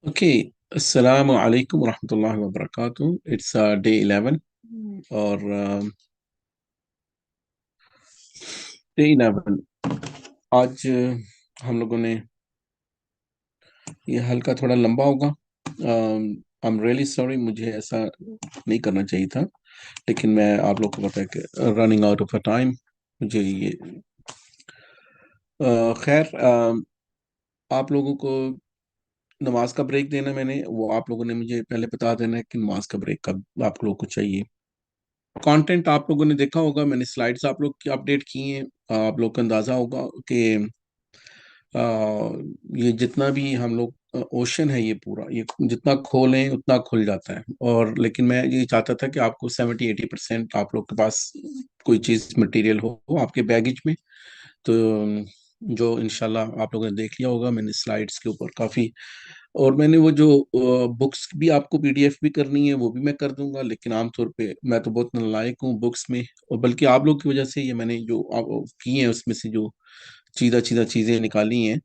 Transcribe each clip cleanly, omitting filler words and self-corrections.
Okay. السلام علیکم ورحمۃ اللہ وبرکاتہ. It's day 11. اور ڈے 11 آج ہم لوگوں نے یہ ہلکا تھوڑا لمبا ہوگا. آئی ایم ریئلی سوری، مجھے ایسا نہیں کرنا چاہیے تھا، لیکن میں آپ لوگ کو پتا ہے کہ running out of a time مجھے یہ خیر آپ لوگوں کو نماز کا بریک دینا. میں نے وہ آپ لوگوں نے مجھے پہلے بتا دینا ہے کہ نماز کا بریک کب آپ لوگوں کو چاہیے. کانٹینٹ آپ لوگوں نے دیکھا ہوگا، میں نے سلائڈز آپ لوگ کی اپڈیٹ کی ہیں. آپ لوگ کو اندازہ ہوگا کہ یہ جتنا بھی ہم لوگ اوشن ہے، یہ پورا یہ جتنا کھولیں اتنا کھل جاتا ہے. اور لیکن میں یہ چاہتا تھا کہ آپ کو 70-80% آپ لوگ کے پاس کوئی چیز مٹیریل ہو آپ کے بیگیج میں. تو جو انشاءاللہ آپ لوگوں نے دیکھ لیا ہوگا، میں نے سلائڈس کے اوپر کافی، اور میں نے وہ جو بکس بھی آپ کو PDF بھی کرنی ہے وہ بھی میں کر دوں گا. لیکن عام طور پہ میں تو بہت نالائق ہوں بکس میں، اور بلکہ آپ لوگ کی وجہ سے یہ میں نے جو کی ہیں اس میں سے جو چیدہ چیدہ چیزیں نکالی ہیں،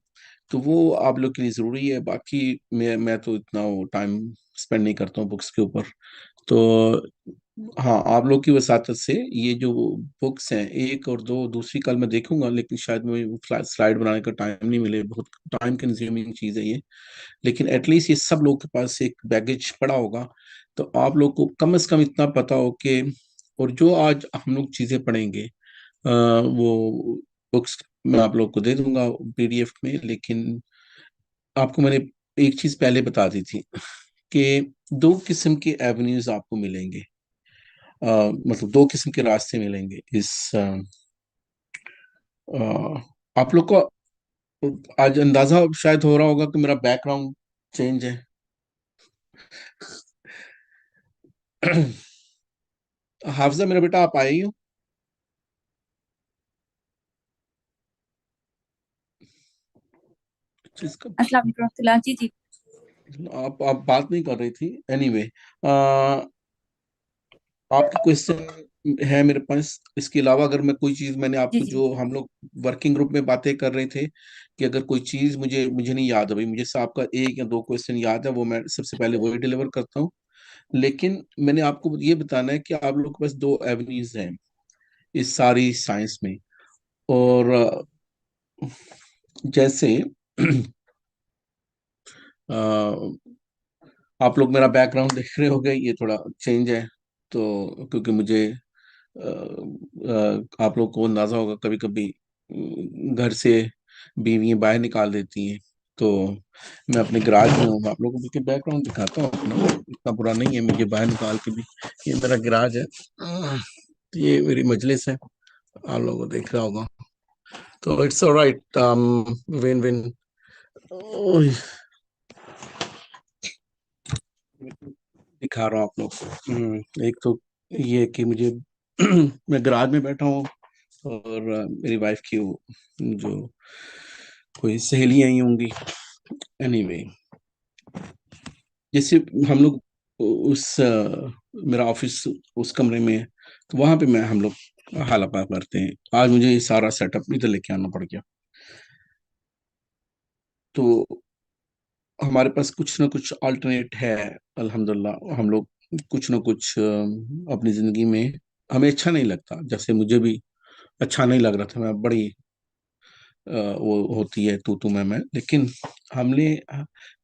تو وہ آپ لوگ کے لیے ضروری ہے. باقی میں تو اتنا وہ ٹائم اسپینڈ نہیں کرتا ہوں بکس کے اوپر. تو ہاں، آپ لوگ کی وساطت سے یہ جو بکس ہیں، ایک اور دو دوسری کل میں دیکھوں گا، لیکن شاید مجھے سلائڈ بنانے کا ٹائم نہیں ملے. بہت ٹائم کنزیومنگ چیز ہے یہ. لیکن ایٹ لیسٹ یہ سب لوگ کے پاس ایک بیگیج پڑا ہوگا، تو آپ لوگ کو کم از کم اتنا پتا ہو کہ، اور جو آج ہم لوگ چیزیں پڑھیں گے وہ بکس میں آپ لوگ کو دے دوں گا PDF میں. لیکن آپ کو میں نے ایک چیز پہلے بتا دی تھی کہ دو قسم کے ایونیوز آپ کو ملیں گے، مطلب دو قسم کے راستے ملیں گے اس آپ لوگ کو آج اندازہ شاید ہو رہا ہوگا کہ میرا بیک گراؤنڈ چینج ہے. حافظہ میرا بیٹا، آپ آئے ہی ہو؟ چیز کا السلام علیکم ورحمۃ اللہ. جی جی. آپ بات نہیں کر رہی تھی. اینی وے، آپ کی کوشچن ہے میرے پاس. اس کے علاوہ اگر میں کوئی چیز، میں نے آپ جی کو جی. جو ہم لوگ ورکنگ گروپ میں باتیں کر رہے تھے کہ اگر کوئی چیز مجھے نہیں یاد ہے بھائی، مجھے آپ کا ایک یا دو کوشچن یاد ہے، وہ میں سب سے پہلے وہی ڈیلیور کرتا ہوں. لیکن میں نے آپ کو یہ بتانا ہے کہ آپ لوگ کے پاس دو ایونیوز ہیں اس ساری سائنس میں. اور جیسے آپ لوگ میرا بیک گراؤنڈ دیکھ رہے ہو گئے، یہ تھوڑا چینج ہے. تو کیونکہ مجھے آپ لوگ کو اندازہ ہوگا کبھی کبھی گھر سے بیویاں باہر نکال دیتی ہیں، تو میں اپنے گراج میں ہوں. آپ لوگوں کو بیک گراؤنڈ دکھاتا ہوں اپنا، اتنا برا نہیں ہے مجھے باہر نکال کے بھی. یہ میرا گراج ہے، یہ میری مجلس ہے، آپ لوگوں کو دیکھ رہا ہوگا. تو اٹس آلرائٹ، وین وین. دکھا رہا ہوں آپ لوگ کو. ایک تو یہ کہ مجھے میں گراج میں بیٹھا ہوں، اور میری وائف کی جو کوئی سہیلیاں ہی ہوں گی. اینی وے، جیسے ہم لوگ اس میرا آفس اس کمرے میں ہے، تو وہاں پہ ہم لوگ حال پاک کرتے ہیں. آج مجھے یہ سارا سیٹ اپ ادھر لے کے آنا پڑ گیا. تو ہمارے پاس کچھ نہ کچھ آلٹرنیٹ ہے الحمدللہ. ہم لوگ کچھ نہ کچھ اپنی زندگی میں، ہمیں اچھا نہیں لگتا، جیسے مجھے بھی اچھا نہیں لگ رہا تھا، میں بڑی وہ ہوتی ہے تو میں لیکن ہم نے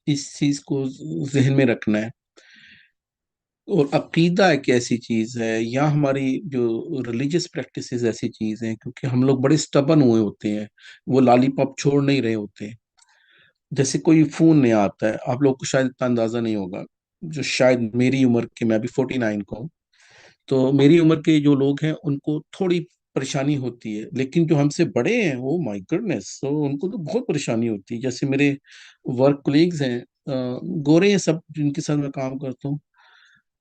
اس چیز کو ذہن میں رکھنا ہے. اور عقیدہ ایک ایسی چیز ہے، یا ہماری جو ریلیجس پریکٹسز ایسی چیز ہیں، کیونکہ ہم لوگ بڑے سٹبن ہوئے ہوتے ہیں، وہ لالی پاپ چھوڑ نہیں رہے ہوتے. جیسے کوئی فون نیا آتا ہے، آپ لوگ کو شاید اتنا اندازہ نہیں ہوگا، جو شاید میری عمر کے، میں ابھی 49 کو ہوں، تو میری عمر کے جو لوگ ہیں ان کو تھوڑی پریشانی ہوتی ہے. لیکن جو ہم سے بڑے ہیں، وہ مائی گڈنس، ان کو تو بہت پریشانی ہوتی ہے. جیسے میرے ورک کولیگز ہیں، گورے ہیں سب جن کے ساتھ میں کام کرتا ہوں،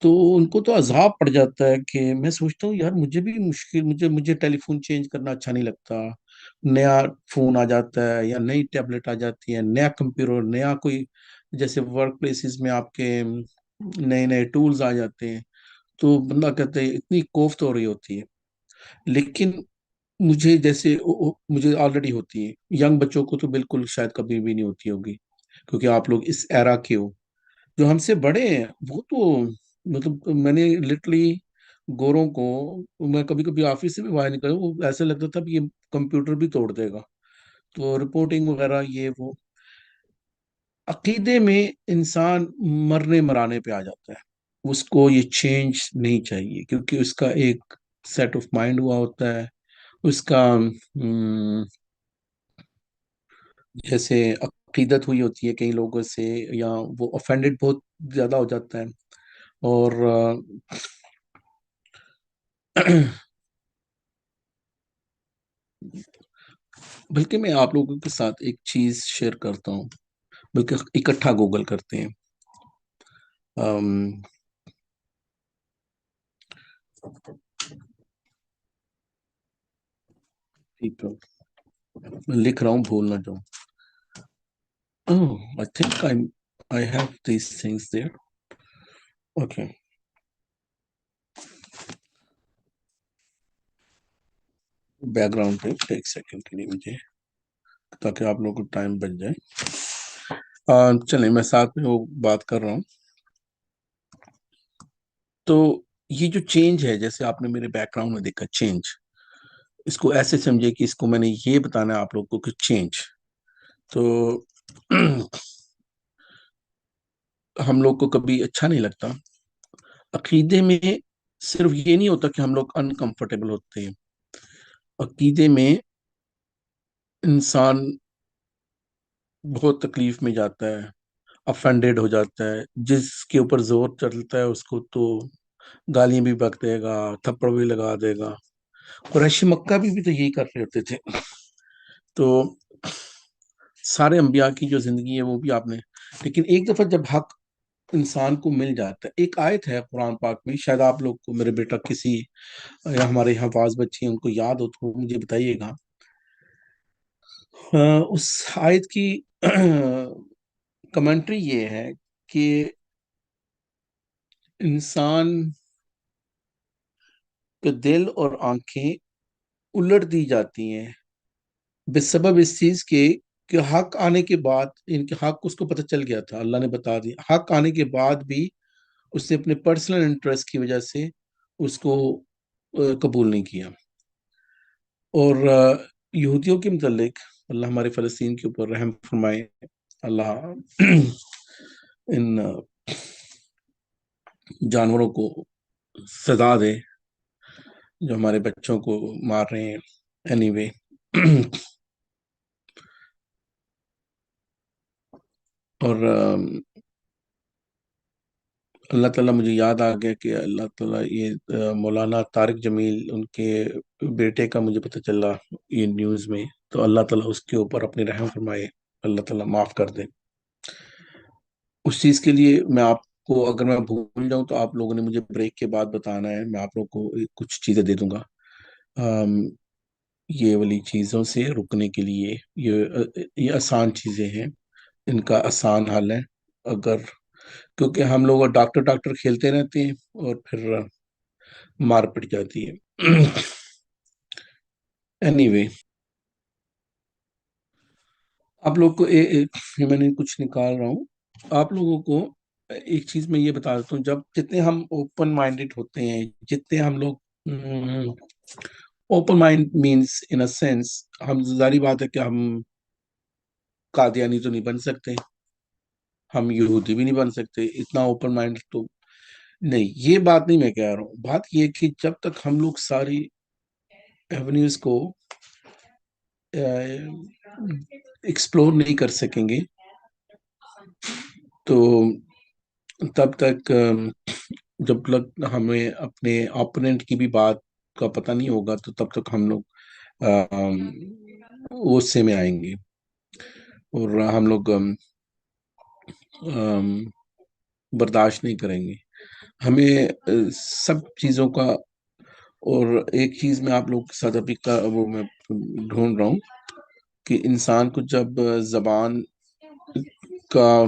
تو ان کو تو عذاب پڑ جاتا ہے کہ میں سوچتا ہوں یار مجھے بھی مشکل، مجھے ٹیلی فون چینج کرنا اچھا نہیں لگتا. نیا فون آ جاتا ہے یا نئی ٹیبلٹ آ جاتی ہے، نیا کمپیوٹر، نیا کوئی، جیسے ورک پلیسز میں آپ کے نئے نئے ٹولز آ جاتے ہیں، تو بندہ کہتے ہیں اتنی کوفت ہو رہی ہوتی ہے. لیکن مجھے جیسے مجھے آلریڈی ہوتی ہے، ینگ بچوں کو تو بالکل شاید کبھی بھی نہیں ہوتی ہوگی، کیونکہ آپ لوگ اس ایرا کے ہو. جو ہم سے بڑے ہیں وہ تو مطلب میں نے لٹرلی گوروں کو، میں کبھی کبھی آفس سے بھی باہر نکلا وہ ایسا لگتا تھا کہ یہ کمپیوٹر بھی توڑ دے گا، تو رپورٹنگ وغیرہ یہ وہ عقیدے میں انسان مرنے مرانے پہ آ جاتا ہے، اس کو یہ چینج نہیں چاہیے کیونکہ اس کا ایک سیٹ آف مائنڈ ہوا ہوتا ہے، اس کا جیسے عقیدت ہوئی ہوتی ہے کئی لوگوں سے، یا وہ offended بہت زیادہ ہو جاتا ہے، اور بلکہ میں آپ لوگوں کے ساتھ ایک چیز شیئر کرتا ہوں، بلکہ اکٹھا گوگل کرتے ہیں۔ ام، ٹھیک ہے، میں لکھ رہا ہوں بھول نہ جاؤں۔ I think I have these things there. Okay. Back ground پہ ایک سیکنڈ کے لیے مجھے، تاکہ آپ لوگوں کو ٹائم بچ جائے۔ چلیں میں ساتھ میں وہ بات کر رہا ہوں۔ تو یہ جو چینج ہے، جیسے آپ نے میرے بیک گراؤنڈ میں دیکھا چینج، اس کو ایسے سمجھے کہ اس کو میں نے یہ بتانا ہے آپ لوگوں کو کہ چینج تو ہم لوگ کو کبھی اچھا نہیں لگتا۔ عقیدے میں صرف یہ نہیں ہوتا کہ ہم لوگ انکمفرٹیبل ہوتے ہیں، عقیدے میں انسان بہت تکلیف میں جاتا ہے، افینڈیڈ ہو جاتا ہے، جس کے اوپر زور چلتا ہے اس کو تو گالیاں بھی بک دے گا، تھپڑ بھی لگا دے گا۔ قریش مکہ بھی تو یہی کر رہے ہوتے تھے۔ تو سارے انبیاء کی جو زندگی ہے وہ بھی آپ نے، لیکن ایک دفعہ جب حق انسان کو مل جاتا ہے، ایک آیت ہے قرآن پاک میں، شاید آپ لوگ کو، میرے بیٹا کسی یا ہمارے حفاظ بچے ہیں ان کو یاد ہو تو مجھے بتائیے گا۔ اس آیت کی کمنٹری یہ ہے کہ انسان کے دل اور آنکھیں الٹ دی جاتی ہیں بے سبب اس چیز کے کہ حق آنے کے بعد، ان کے حق اس کو پتہ چل گیا تھا، اللہ نے بتا دیا، حق آنے کے بعد بھی اس نے اپنے پرسنل انٹرسٹ کی وجہ سے اس کو قبول نہیں کیا۔ اور یہودیوں کے متعلق اللہ ہمارے فلسطین کے اوپر رحم فرمائے، اللہ ان جانوروں کو سزا دے جو ہمارے بچوں کو مار رہے ہیں۔ اینی وے اور اللہ تعالیٰ مجھے یاد آ گیا کہ اللہ تعالیٰ یہ مولانا طارق جمیل ان کے بیٹے کا مجھے پتہ چلا یہ نیوز میں، تو اللہ تعالیٰ اس کے اوپر اپنی رحم فرمائے، اللہ تعالیٰ معاف کر دے۔ اس چیز کے لیے میں آپ کو، اگر میں بھول جاؤں تو آپ لوگوں نے مجھے بریک کے بعد بتانا ہے، میں آپ لوگوں کو کچھ چیزیں دے دوں گا یہ والی چیزوں سے رکنے کے لیے۔ یہ آسان چیزیں ہیں، ان کا آسان حل ہے، اگر کیونکہ ہم لوگ ڈاکٹر ڈاکٹر کھیلتے رہتے ہیں اور پھر مار پڑ جاتی ہے۔ اینی وے آپ لوگ کو میں نے کچھ نکال رہا ہوں آپ لوگوں کو ایک چیز میں یہ بتا دیتا ہوں، جب جتنے ہم اوپن مائنڈیڈ ہوتے ہیں، جتنے ہم لوگ open mind means in a sense, ہم ظاہری بات ہے کہ ہم قادیانی تو نہیں بن سکتے، ہم یہودی بھی نہیں بن سکتے، اتنا اوپن مائنڈ تو نہیں، یہ بات نہیں میں کہہ رہا ہوں، بات یہ کہ جب تک ہم لوگ ساری ایونیوز کو ایکسپلور نہیں کر سکیں گے تو تب تک جب تک ہمیں اپنے اوپوننٹ کی بھی بات کا پتہ نہیں ہوگا تو تب تک ہم لوگ غصے میں آئیں گے، اور ہم لوگ برداشت نہیں کریں گے ہمیں سب چیزوں کا۔ اور ایک چیز میں آپ لوگ کے ساتھ ابھی کا وہ میں ڈھونڈ رہا ہوں کہ انسان کو کا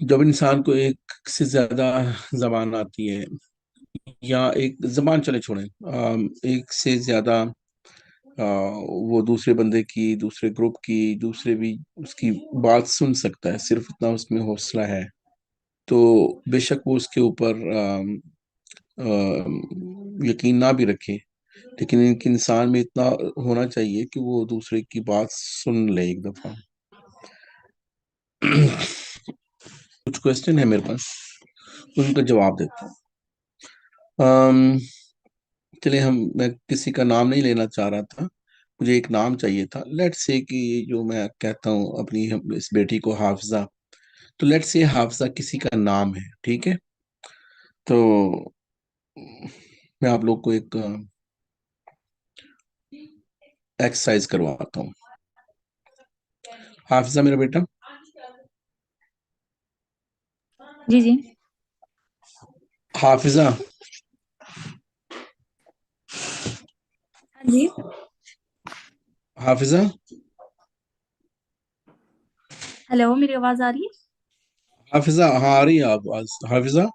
جب انسان کو ایک سے زیادہ زبان آتی ہے، یا ایک زبان چلے چھوڑیں، ایک سے زیادہ وہ دوسرے بندے کی، دوسرے گروپ کی، دوسرے بھی اس کی بات سن سکتا ہے، صرف اتنا اس میں حوصلہ ہے. تو بے شک وہ اس کے اوپر یقین نہ بھی رکھے، لیکن ایک انسان میں اتنا ہونا چاہیے کہ وہ دوسرے کی بات سن لے ایک دفعہ. کچھ کوشچن ہے میرے پاس، ان کا جواب دیتا ہوں. چلے میں کسی کا نام نہیں لینا چاہ رہا تھا، مجھے ایک نام چاہیے تھا. لیٹ سے کہ جو میں کہتا ہوں اپنی اس بیٹی کو حافظہ، تو لیٹ سے حافظہ کسی کا نام ہے، ٹھیک ہے. تو میں آپ لوگ کو ایک ایکسرسائز کرواتا ہوں. حافظہ میرا بیٹا، جی جی. حافظہ، ہاں جی. حافظہ، ہیلو، میری آواز آ رہی ہے؟ حافظہ، ہاں آ رہی ہے آپ حافظہ.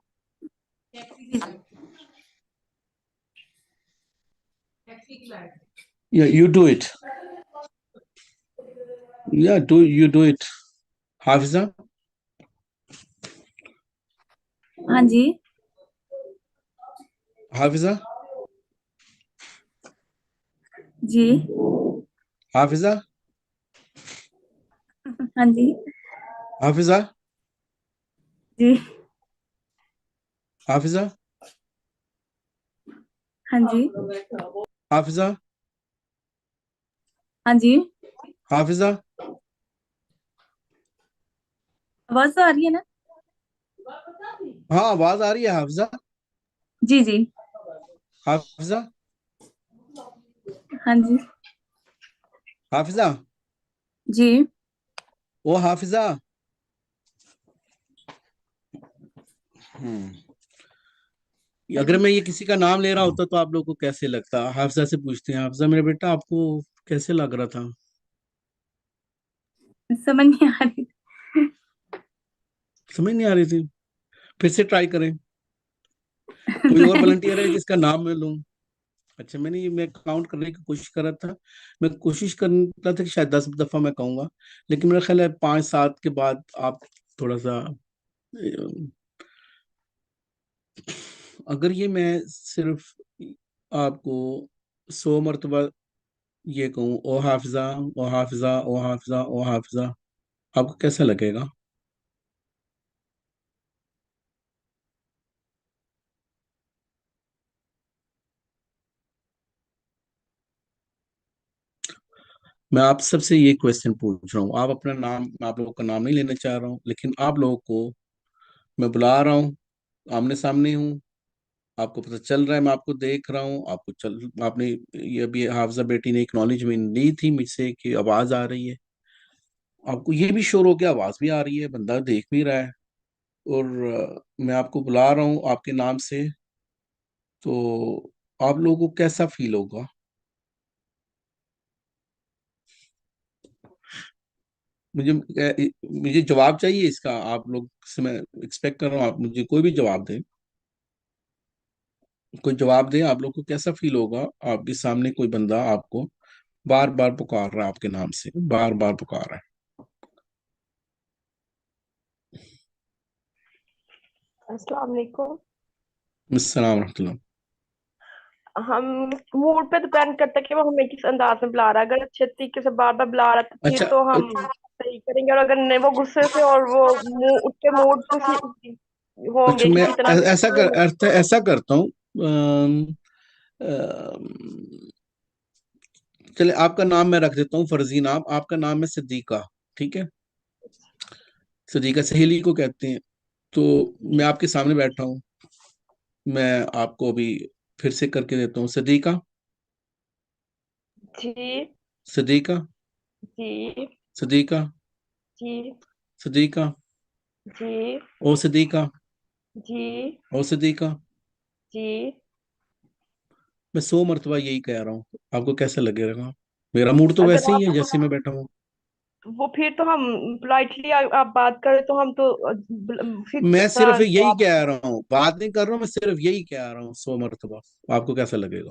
You do it. Yeah, you do it. حافظہ. ہاں جی. حافظہ. جی. حافظہ. ہاں جی. حافظہ. جی. حافظہ. ہاں جی. حافظہ. ہاں جی. حافظہ. آواز تو آ رہی ہے نا؟ ہاں آواز آ رہی ہے حافظہ. جی جی. حافظہ. ہاں جی. حافظہ. جی. او حافظہ. اگر میں یہ کسی کا نام لے رہا ہوتا تو آپ لوگوں کو کیسے لگتا؟ حافظہ سے پوچھتے ہیں. حافظہ میرا بیٹا، آپ کو کیسے لگ رہا تھا؟ سمجھ نہیں آ رہی. سمجھ نہیں آ رہی تھی؟ پھر سے ٹرائی کریں. کوئی اور والنٹیئر ہے جس کا نام میں لوں؟ اچھا، میں کاؤنٹ کرنے کی کوشش کر رہا تھا. میں کوشش کر رہا تھا کہ شاید 10 دفعہ میں کہوں گا، لیکن میرا خیال ہے 5-7 کے بعد آپ تھوڑا سا اگر یہ میں صرف آپ کو 100 مرتبہ یہ کہوں او حافظہ، او حافظہ، او حافظہ، او حافظہ، آپ کو کیسا لگے گا؟ میں آپ سب سے یہ کویسچن پوچھ رہا ہوں. آپ اپنا نام، میں آپ لوگوں کا نام نہیں لینا چاہ رہا ہوں، لیکن آپ لوگوں کو میں بلا رہا ہوں، آمنے سامنے ہوں، آپ کو پتہ چل رہا ہے، میں آپ کو دیکھ رہا ہوں. آپ نے یہ ابھی حافظہ بیٹی نے اکنالجمنٹ لی تھی مجھ سے کہ آواز آ رہی ہے. آپ کو یہ بھی شور ہو گیا آواز بھی آ رہی ہے، بندہ دیکھ بھی رہا ہے، اور میں آپ کو بلا رہا ہوں آپ کے نام سے. تو آپ لوگوں کو کیسا فیل ہوگا؟ مجھے جواب چاہیے اس کا. آپ لوگ سے میں ایکسپیکٹ کر رہا ہوں آپ مجھے کوئی بھی جواب دیں. کوئی جواب دیں. آپ لوگ کو کیسا فیل ہوگا آپ کے سامنے کوئی بندہ آپ کو بار بار پکار رہا ہے، آپ کے نام سے بار بار پکار رہا ہے؟ السلام علیکم. السلام ورحمۃ اللہ. ہم موڈ پہ ڈپینڈ کرتا ہے کہ وہ ہمیں کس انداز میں بلا رہا ہے. اگر اچھے طریقے سے بار بار بلا رہا ہے تو اچھا پھر تو ہم صحیح کریں گے، اور اگر نہیں وہ غصے سے اور وہ اس کے موڈ کسی ہوں اچھا، گے میں کسی طرح کے ایسا کرتا ہوں. چلے آپ کا نام میں رکھ دیتا ہوں فرضی نام. آپ کا نام ہے صدیقہ، ٹھیک ہے؟ صدیقہ سہیلی کو کہتے ہیں. تو میں آپ کے سامنے بیٹھا ہوں، میں آپ کو ابھی پھر سے کر کے دیتا ہوں. صدیقہ. جی صدیقہ. جی صدیقہ. جی صدیقہ. جی او صدیقہ. جی او صدیقہ. جی. میں 100 مرتبہ یہی کہہ رہا ہوں. آپ کو کیسا لگے گا؟ میرا موڈ تو اگر ویسے ہی آپ ہے جیسے میں بیٹھا ہوں. وہ پھر تو ہم پولائٹلی آپ بات کریں تو ہم تو میں پھر صرف یہی کہہ رہا ہوں، بات نہیں کر رہا ہوں، میں صرف یہی کہہ رہا ہوں 100 مرتبہ. آپ کو کیسا لگے گا؟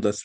10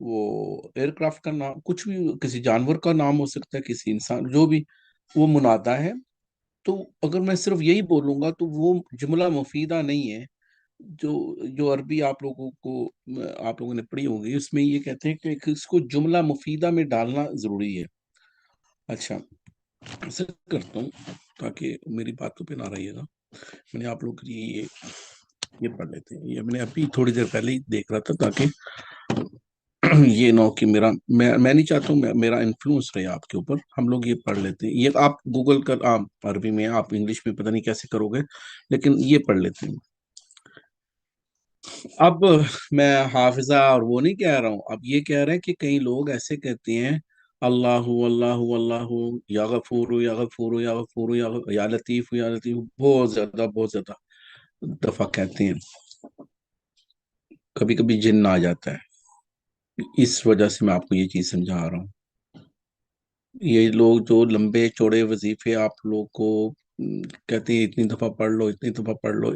وہ ایئر کرافٹ کا نام، کچھ بھی کسی جانور کا نام ہو سکتا ہے، کسی انسان، جو بھی وہ منادا ہے. تو اگر میں صرف یہی بولوں گا تو وہ جملہ مفیدہ نہیں ہے. جو عربی آپ لوگوں نے پڑھی ہوگی، اس میں یہ کہتے ہیں کہ اس کو جملہ مفیدہ میں ڈالنا ضروری ہے. اچھا، ایسا کرتا ہوں تاکہ میری باتوں پہ نہ رہیے گا. میں نے آپ لوگوں کے لیے یہ پڑھ لیتے ہیں. یہ میں نے ابھی تھوڑی دیر پہلے ہی دیکھ رہا تھا تاکہ یہ نہ ہو کہ میں نہیں چاہتا ہوں میرا انفلوئنس رہے آپ کے اوپر. ہم لوگ یہ پڑھ لیتے ہیں. یہ آپ گوگل کر، آپ عربی میں، آپ انگلش میں پتہ نہیں کیسے کرو گے، لیکن یہ پڑھ لیتے ہیں. اب میں حافظہ اور وہ نہیں کہہ رہا ہوں. اب یہ کہہ رہے ہیں کہ کئی لوگ ایسے کہتے ہیں اللہ اللہ اللہ، یا غفور یا غفور یا غفور یا لطیف یا لطیف، بہت زیادہ دفعہ کہتے ہیں. کبھی کبھی جن آ جاتا ہے. اس وجہ سے میں آپ کو یہ چیز سمجھا رہا ہوں. یہ لوگ جو لمبے چوڑے وظیفے آپ لوگ کو کہتے ہیں اتنی دفعہ پڑھ لو، اتنی دفعہ پڑھ لو.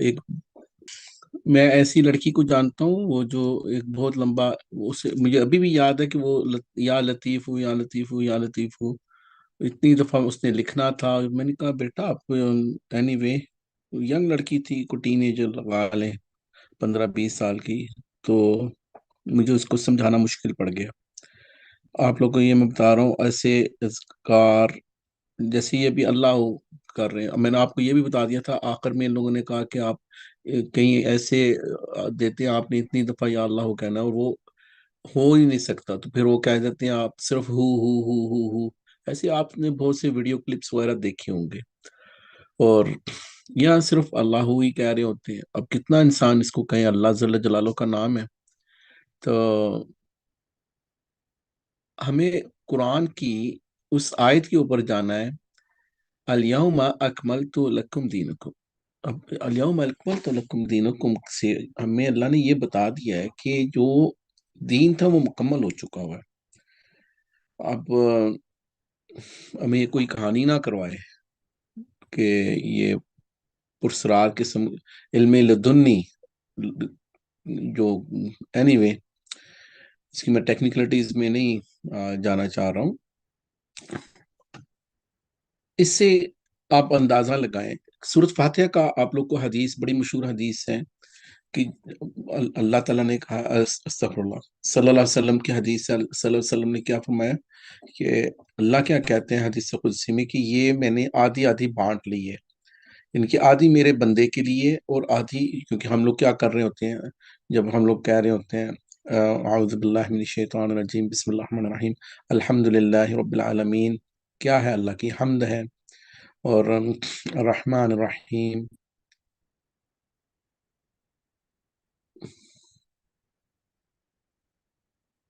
میں ایسی لڑکی کو جانتا ہوں، وہ جو ایک بہت لمبا، اسے مجھے ابھی بھی یاد ہے کہ وہ یا لطیف ہوں یا لطیف ہوں یا لطیف ہوں، اتنی دفعہ اس نے لکھنا تھا. میں نے کہا بیٹا آپ اینی وے، ینگ لڑکی تھی، کو ٹین ایجر لگا لیں، 15-20 سال کی. تو مجھے اس کو سمجھانا مشکل پڑ گیا. آپ لوگ کو یہ میں بتا رہا ہوں، ایسے اذکار جیسے یہ بھی اللہ کر رہے ہیں. میں نے آپ کو یہ بھی بتا دیا تھا آخر میں. ان لوگوں نے کہا کہ آپ کہیں ایسے دیتے ہیں، آپ نے اتنی دفعہ یا اللہ کہنا اور وہ ہو ہی نہیں سکتا، تو پھر وہ کہہ دیتے ہیں آپ صرف ہو. ایسے آپ نے بہت سے ویڈیو کلپس وغیرہ دیکھے ہوں گے، اور یا صرف اللہ ہی کہہ رہے ہوتے ہیں. اب کتنا انسان اس کو کہیں، اللہ جل جلالہ کا نام ہے. تو ہمیں قرآن کی اس آیت کے اوپر جانا ہے، الیوم اکملت لکم دینکم. اب الیوم اکملت لکم دینکم سے ہمیں اللہ نے یہ بتا دیا ہے کہ جو دین تھا وہ مکمل ہو چکا ہوا ہے. اب ہمیں یہ کوئی کہانی نہ کروائے کہ یہ پرسرار قسم علم لدنی، جو اینی وے اس کی میں ٹیکنیکلٹیز میں نہیں جانا چاہ رہا ہوں. اس سے آپ اندازہ لگائیں. سورۃ فاتحہ کا آپ لوگ کو حدیث، بڑی مشہور حدیث ہے کہ اللہ تعالیٰ نے کہا، استغفر اللہ، صلی اللہ علیہ وسلم کی حدیث، صلی اللہ علیہ وسلم نے کیا فرمایا کہ اللہ کیا کہتے ہیں حدیث قدسی میں کہ یہ میں نے آدھی آدھی بانٹ لی ہے. ان کی آدھی میرے بندے کے لیے اور آدھی، کیونکہ ہم لوگ کیا کر رہے ہوتے ہیں جب ہم لوگ کہہ رہے ہوتے ہیں اعوذ باللہ من الشیطان الرجیم بسم اللہ الرحمن الرحیم الحمد للہ رب العالمین، کیا ہے؟ اللہ کی حمد ہے. اور الرحمن الرحیم،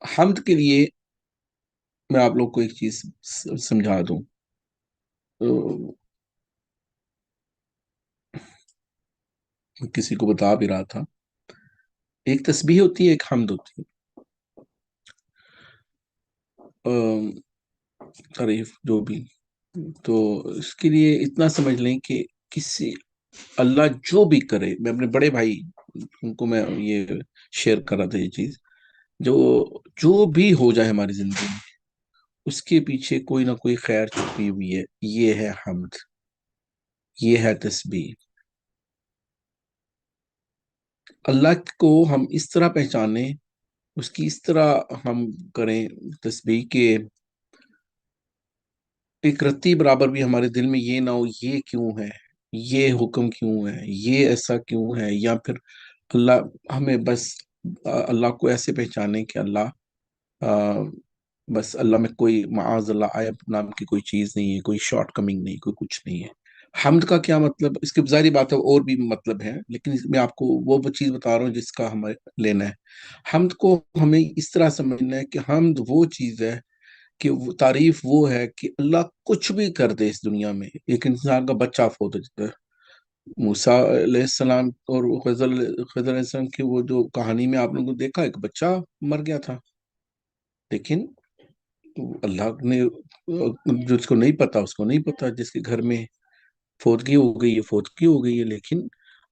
حمد کے لیے میں آپ لوگ کو ایک چیز سمجھا دوں. کسی کو بتا بھی رہا تھا، ایک تسبیح ہوتی ہے، ایک حمد ہوتی ہے. تعریف جو بھی. تو اس کے لیے اتنا سمجھ لیں کہ کسی اللہ جو بھی کرے، میں اپنے بڑے بھائی ان کو میں یہ شیئر کر رہا تھا یہ چیز، جو بھی ہو جائے ہماری زندگی میں، اس کے پیچھے کوئی نہ کوئی خیر چھپی ہوئی ہے. یہ ہے حمد، یہ ہے تسبیح. اللہ کو ہم اس طرح پہچانیں، اس کی اس طرح ہم کریں تسبیح کہ ایک رتی برابر بھی ہمارے دل میں یہ نہ ہو یہ کیوں ہے، یہ حکم کیوں ہے، یہ ایسا کیوں ہے. یا پھر ہمیں بس اللہ کو ایسے پہچانے کہ اللہ، بس اللہ میں کوئی معاذ اللہ عیب نام کی کوئی چیز نہیں ہے، کوئی شارٹ کمنگ نہیں، کوئی کچھ نہیں ہے. حمد کا کیا مطلب؟ اس کی ظاہری بات ہے اور بھی مطلب ہے، لیکن میں آپ کو وہ چیز بتا رہا ہوں جس کا ہمیں لینا ہے. حمد کو ہمیں اس طرح سمجھنا ہے کہ حمد وہ چیز ہے کہ تعریف وہ ہے کہ اللہ کچھ بھی کر دے اس دنیا میں. ایک انسان کا بچہ فوت ہو جاتا ہے، موسیٰ علیہ السلام اور خضر علیہ السلام کی وہ جو کہانی میں آپ لوگوں نے دیکھا، ایک بچہ مر گیا تھا، لیکن اللہ نے جس کو نہیں پتا اس کو نہیں پتا، جس کے گھر میں فوتگی ہو گئی ہے فوتگی ہو گئی ہے، لیکن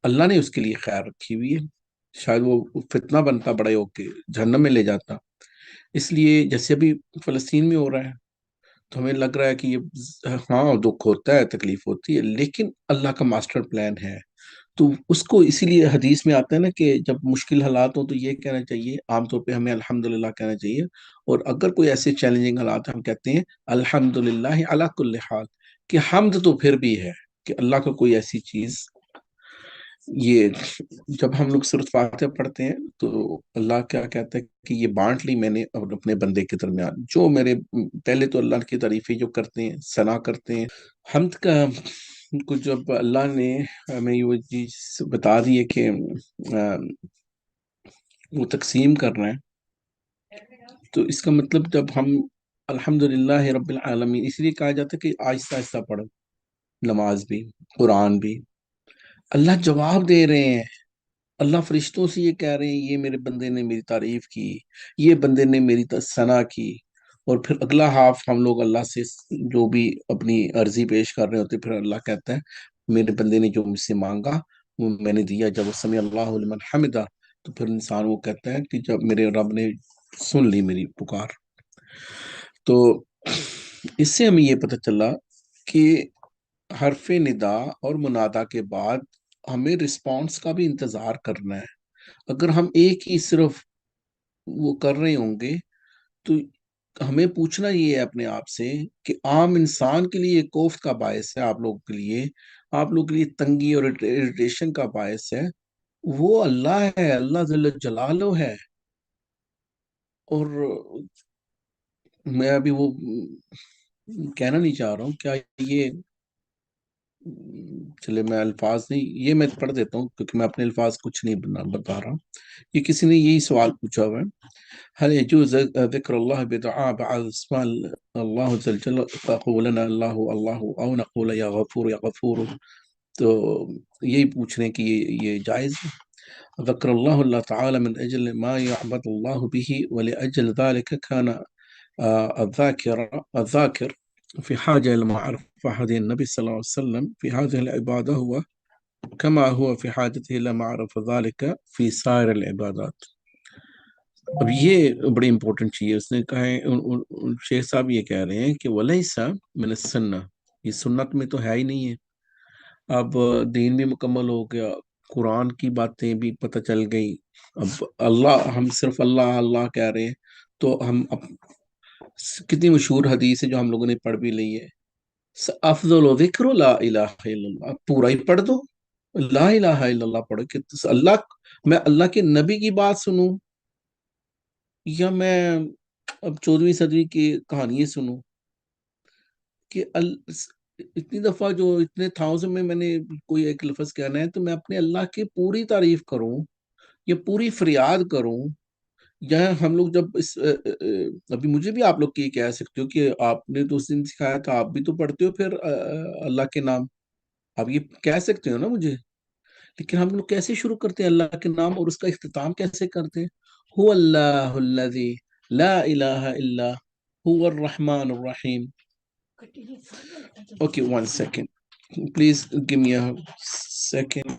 اللہ نے اس کے لیے خیر رکھی ہوئی ہے. شاید وہ فتنہ بنتا بڑے ہو کے جہنم میں لے جاتا، اس لیے جیسے ابھی فلسطین میں ہو رہا ہے تو ہمیں لگ رہا ہے کہ یہ ہاں دکھ ہوتا ہے، تکلیف ہوتی ہے، لیکن اللہ کا ماسٹر پلان ہے. تو اس کو اسی لیے حدیث میں آتا ہے نا کہ جب مشکل حالات ہوں تو یہ کہنا چاہیے، عام طور پہ ہمیں الحمدللہ کہنا چاہیے. اور اگر کوئی ایسے چیلنجنگ حالات ہیں ہم کہتے ہیں الحمدللہ علی کل حال، کہ حمد تو پھر بھی ہے کہ اللہ کا کوئی ایسی چیز. یہ جب ہم لوگ سورۃ فاتحہ پڑھتے ہیں تو اللہ کیا کہتا ہے کہ یہ بانٹ لی میں نے اپنے بندے کے درمیان، جو میرے پہلے تو اللہ کی تعریفیں جو کرتے ہیں، ثنا کرتے ہیں. حمد کا کو جب اللہ نے ہمیں یہ چیز بتا دی ہے کہ وہ تقسیم کر رہے ہیں، تو اس کا مطلب جب ہم الحمدللہ رب العالمین، اس لیے کہا جاتا ہے کہ آہستہ آہستہ پڑھو، نماز بھی، قرآن بھی. اللہ جواب دے رہے ہیں، اللہ فرشتوں سے یہ کہہ رہے ہیں یہ میرے بندے نے میری تعریف کی، یہ بندے نے میری ثنا کی. اور پھر اگلا ہاف ہم لوگ اللہ سے جو بھی اپنی عرضی پیش کر رہے ہوتے، پھر اللہ کہتا ہے میرے بندے نے جو مجھ سے مانگا وہ میں نے دیا. جب وہ سمع اللہ لمن حمدہ، تو پھر انسان وہ کہتا ہے کہ جب میرے رب نے سن لی میری پکار. تو اس سے ہمیں یہ پتہ چلا کہ حرف ندا اور منادا کے بعد ہمیں رسپانس کا بھی انتظار کرنا ہے. اگر ہم ایک ہی صرف وہ کر رہے ہوں گے تو ہمیں پوچھنا یہ ہے اپنے آپ سے کہ عام انسان کے لیے کوفت کا باعث ہے، آپ لوگوں کے لیے تنگی اور اریٹیشن کا باعث ہے. وہ اللہ ہے، اللہ جل جلالہ ہے. اور میں ابھی وہ کہنا نہیں چاہ رہا ہوں، کیا یہ چلے میں الفاظ نہیں، یہ میں پڑھ دیتا ہوں کیونکہ میں اپنے الفاظ کچھ نہیں بتا رہا. یہ کسی نے یہی سوال پوچھا ہوا ہے، هل يجوز ذكر الله بدعاء بعد اسماء الله عز وجل، فقول لنا الله الله او نقول یا غفور یا غفور. تو یہی پوچھ رہے ہیں کہ یہ جائز ہے. ذکر اللہ تعالی من اجل ما يعبد الله به ولاجل ذلك كان الذاكر في حاجة إلى معرفة هدي النبي صلى الله عليه وسلم في هذه العبادة هو كما هو في حاجته إلى معرفة ذلك في سائر العبادات. اب یہ بڑی امپورٹنٹ چیز ہے. اس نے کہا ہے، شیخ صاحب یہ کہہ رہے ہیں کہ وَلَيْسَ مِنَ السُنَّةِ، یہ سنت میں تو ہے ہی نہیں ہے. اب دین بھی مکمل ہو گیا، قرآن کی باتیں بھی پتہ چل گئی. اب اللہ، ہم صرف اللہ اللہ کہہ رہے ہیں تو ہم کتنی مشہور حدیث ہے جو ہم لوگوں نے پڑھ بھی لی ہے، افضل و ذکر لا الہ الا اللہ. پورا ہی پڑھ دو، لا الہ الا اللہ پڑھو. کہ میں اللہ کے نبی کی بات سنوں یا میں اب 14ویں صدی کی کہانی سنوں؟ کہ اتنی دفعہ جو اتنے تھاؤزنڈ میں نے کوئی ایک لفظ کہنا ہے تو میں اپنے اللہ کی پوری تعریف کروں یا پوری فریاد کروں. یا ہم لوگ جب ابھی مجھے بھی آپ لوگ یہ کہہ سکتے ہو کہ آپ نے تو اس دن سکھایا تھا، آپ بھی تو پڑھتے ہو پھر اللہ کے نام، آپ یہ کہہ سکتے ہو نا مجھے. لیکن ہم لوگ کیسے شروع کرتے ہیں اللہ کے نام، اور اس کا اختتام کیسے کرتے ہیں؟ هو اللہ الذی لا الہ الا هو الرحمن الرحیم. Okay, 1 second. Please give me a second.